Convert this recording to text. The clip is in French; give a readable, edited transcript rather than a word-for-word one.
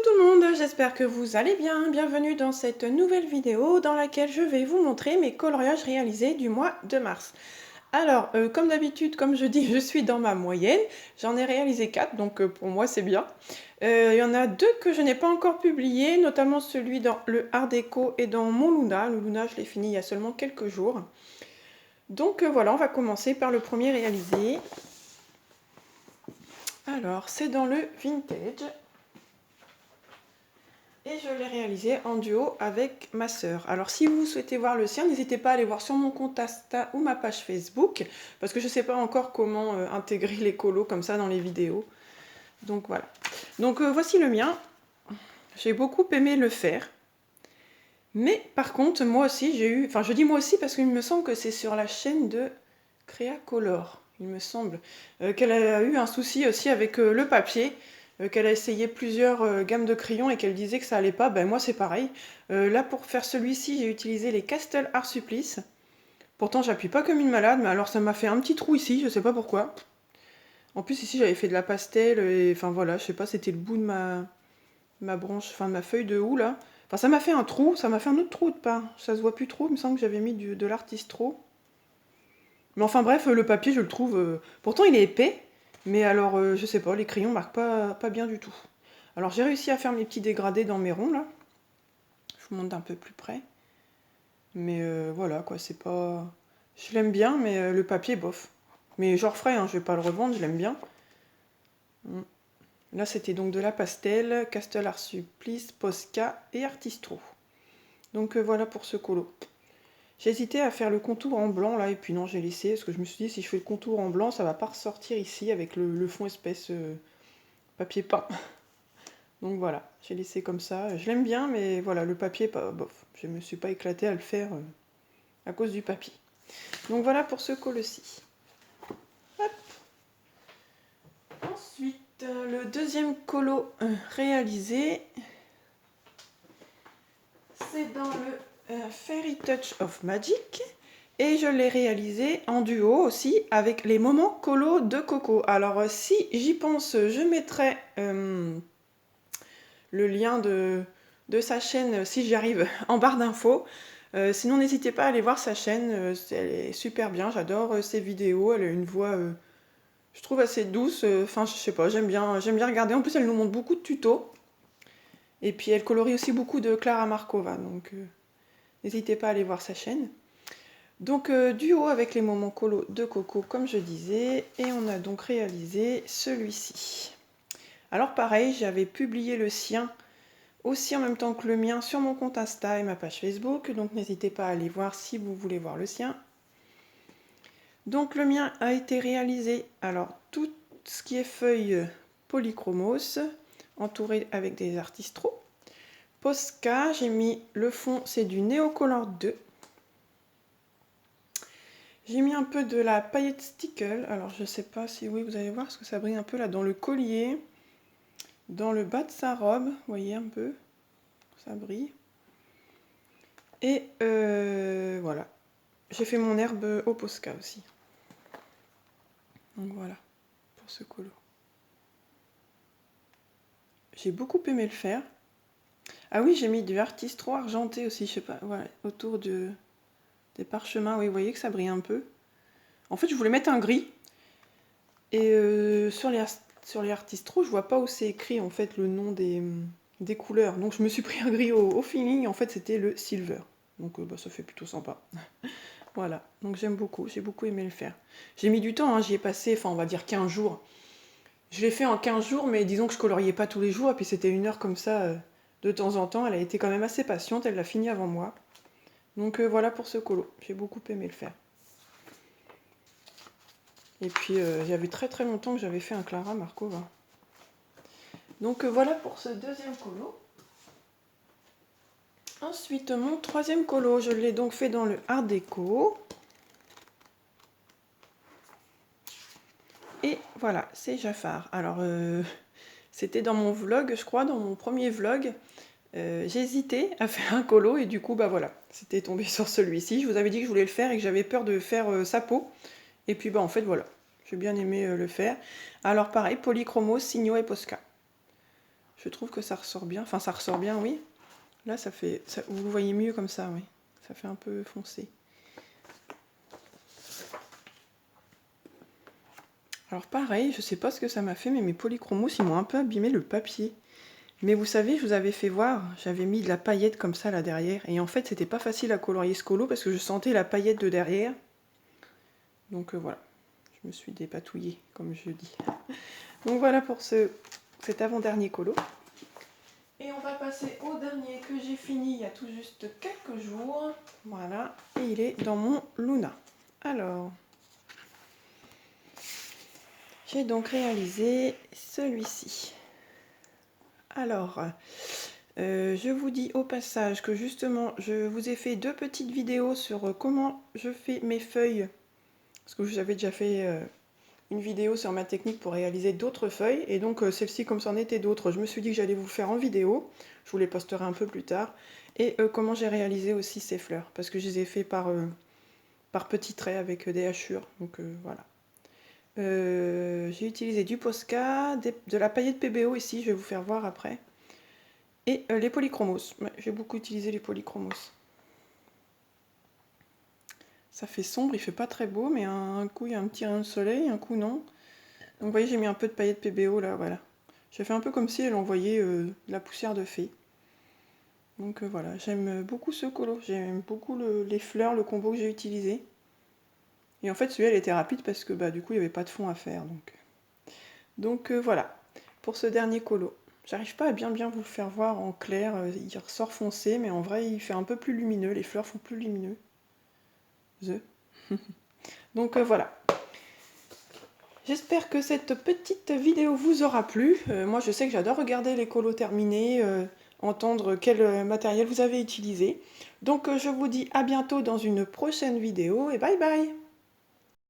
tout le monde, j'espère que vous allez bien. Bienvenue dans cette nouvelle vidéo dans laquelle je vais vous montrer mes coloriages réalisés du mois de mars. Alors, comme d'habitude, comme je dis, je suis dans ma moyenne. J'en ai réalisé 4, donc pour moi c'est bien. Il y en a 2 que je n'ai pas encore publiés, notamment celui dans le Art Déco et dans mon Luna. Le Luna, je l'ai fini il y a seulement quelques jours. Donc voilà, on va commencer par le premier réalisé. Alors, c'est dans le Vintage. Et je l'ai réalisé en duo avec ma sœur. Alors si vous souhaitez voir le sien, n'hésitez pas à aller voir sur mon compte Insta ou ma page Facebook, parce que je ne sais pas encore comment intégrer les colos comme ça dans les vidéos. Donc voilà. Donc voici le mien. J'ai beaucoup aimé le faire. Mais par contre, moi aussi, j'ai eu... Enfin, je dis moi aussi parce qu'il me semble que c'est sur la chaîne de Créacolor, il me semble, qu'elle a eu un souci aussi avec le papier. Qu'elle a essayé plusieurs gammes de crayons et qu'elle disait que ça allait pas, ben moi c'est pareil. Là pour faire celui-ci, j'ai utilisé les Castel Art Supplice. Pourtant j'appuie pas comme une malade, mais alors ça m'a fait un petit trou ici, je sais pas pourquoi. En plus ici j'avais fait de la pastel, et enfin voilà, je sais pas, c'était le bout de ma branche, enfin de ma feuille de houx là. Enfin ça m'a fait un trou, ça m'a fait un autre trou de part. Ça se voit plus trop, il me semble que j'avais mis de l'artistro. Mais enfin bref, le papier je le trouve... Pourtant il est épais, mais alors je sais pas, les crayons marquent pas bien du tout. Alors j'ai réussi à faire mes petits dégradés dans mes ronds là. Je vous montre d'un peu plus près. Mais voilà quoi, c'est pas... Je l'aime bien, mais le papier bof. Mais je referai, hein, je vais pas le revendre, je l'aime bien. Là c'était donc de la pastel, Castel Art Supplice, Posca et Artistro. Donc voilà pour ce colo. J'hésitais à faire le contour en blanc là, et puis non, j'ai laissé, parce que je me suis dit, si je fais le contour en blanc, ça va pas ressortir ici avec le fond espèce papier peint. Donc voilà, j'ai laissé comme ça. Je l'aime bien, mais voilà, le papier, bof. Je me suis pas éclatée à le faire à cause du papier. Donc voilà pour ce col-ci. Hop. Ensuite, le deuxième colo réalisé, c'est dans le Fairy Touch of Magic. Et je l'ai réalisé en duo aussi avec les moments colo de Coco. Alors si j'y pense, je mettrai le lien de sa chaîne, si j'y arrive, en barre d'infos. Sinon n'hésitez pas à aller voir sa chaîne, elle est super bien, j'adore ses vidéos, elle a une voix, je trouve assez douce, enfin je sais pas, j'aime bien regarder. En plus elle nous montre beaucoup de tutos. Et puis elle colorie aussi beaucoup de Clara Markova, donc n'hésitez pas à aller voir sa chaîne. Donc duo avec les moments colo de Coco comme je disais, et on a donc réalisé celui-ci. Alors pareil, j'avais publié le sien aussi en même temps que le mien sur mon compte Insta et ma page Facebook, donc n'hésitez pas à aller voir si vous voulez voir le sien. Donc le mien a été réalisé, alors tout ce qui est feuilles polychromos, entouré avec des artistros. Posca, j'ai mis le fond, c'est du Neocolor 2. J'ai mis un peu de la paillette stickle, alors je sais pas si oui vous allez voir parce que ça brille un peu là dans le collier, dans le bas de sa robe, vous voyez un peu, ça brille. Et voilà, j'ai fait mon herbe au Posca aussi. Donc voilà, pour ce colo. J'ai beaucoup aimé le faire. Ah oui, j'ai mis du artistro argenté aussi, je sais pas, voilà, autour des parchemins, oui, vous voyez que ça brille un peu. En fait, je voulais mettre un gris, et sur les artistros, je vois pas où c'est écrit en fait le nom des couleurs. Donc je me suis pris un gris au feeling, en fait c'était le silver. Donc bah, ça fait plutôt sympa. Voilà, donc j'aime beaucoup, j'ai beaucoup aimé le faire. J'ai mis du temps, hein, j'y ai passé, enfin on va dire 15 jours. Je l'ai fait en 15 jours, mais disons que je coloriais pas tous les jours, et puis c'était 1 heure comme ça, de temps en temps. Elle a été quand même assez patiente, elle l'a fini avant moi. Donc voilà pour ce colo, j'ai beaucoup aimé le faire. Et puis il y avait très très longtemps que j'avais fait un Clara Markova. Donc voilà pour ce deuxième colo. Ensuite, mon troisième colo, je l'ai donc fait dans le Art Déco. Et voilà, c'est Jafar. Alors, c'était dans mon vlog, je crois, dans mon premier vlog. J'ai hésité à faire un colo et du coup, bah voilà, c'était tombé sur celui-ci. Je vous avais dit que je voulais le faire et que j'avais peur de faire sa peau. Et puis, bah en fait, voilà, j'ai bien aimé le faire. Alors pareil, polychromos, Signo et Posca. Je trouve que ça ressort bien. Enfin, ça ressort bien, oui. Là, ça fait... vous le voyez mieux comme ça, oui. Ça fait un peu foncé. Alors pareil, je sais pas ce que ça m'a fait, mais mes polychromos, ils m'ont un peu abîmé le papier. Mais vous savez, je vous avais fait voir, j'avais mis de la paillette comme ça là derrière. Et en fait, c'était pas facile à colorier ce colo parce que je sentais la paillette de derrière. Donc voilà, je me suis dépatouillée, comme je dis. Donc voilà pour cet avant-dernier colo. Et on va passer au dernier que j'ai fini il y a tout juste quelques jours. Voilà, et il est dans mon Luna. Alors, j'ai donc réalisé celui-ci. Alors, je vous dis au passage que justement, je vous ai fait 2 petites vidéos sur comment je fais mes feuilles. Parce que j'avais déjà fait une vidéo sur ma technique pour réaliser d'autres feuilles. Et donc celle-ci, comme c'en était d'autres, je me suis dit que j'allais vous le faire en vidéo. Je vous les posterai un peu plus tard. Et comment j'ai réalisé aussi ces fleurs. Parce que je les ai fait par petits traits avec des hachures. Donc voilà. J'ai utilisé du Posca, de la paillette PBO ici, je vais vous faire voir après. Et les polychromos. Ouais, j'ai beaucoup utilisé les polychromos. Ça fait sombre, il fait pas très beau, mais un coup il y a un petit rayon de soleil, un coup non. Donc vous voyez, j'ai mis un peu de paillettes PBO là, voilà. J'ai fait un peu comme si elle envoyait de la poussière de fée. Donc voilà, j'aime beaucoup ce colo. J'aime beaucoup les fleurs, le combo que j'ai utilisé. Et en fait, celui-là, il était rapide parce que bah, du coup, il n'y avait pas de fond à faire. Donc voilà, pour ce dernier colo. J'arrive pas à bien vous le faire voir en clair, il ressort foncé, mais en vrai il fait un peu plus lumineux, les fleurs font plus lumineux. Donc voilà. J'espère que cette petite vidéo vous aura plu. Moi je sais que j'adore regarder les colos terminés, entendre quel matériel vous avez utilisé. Donc je vous dis à bientôt dans une prochaine vidéo et bye bye.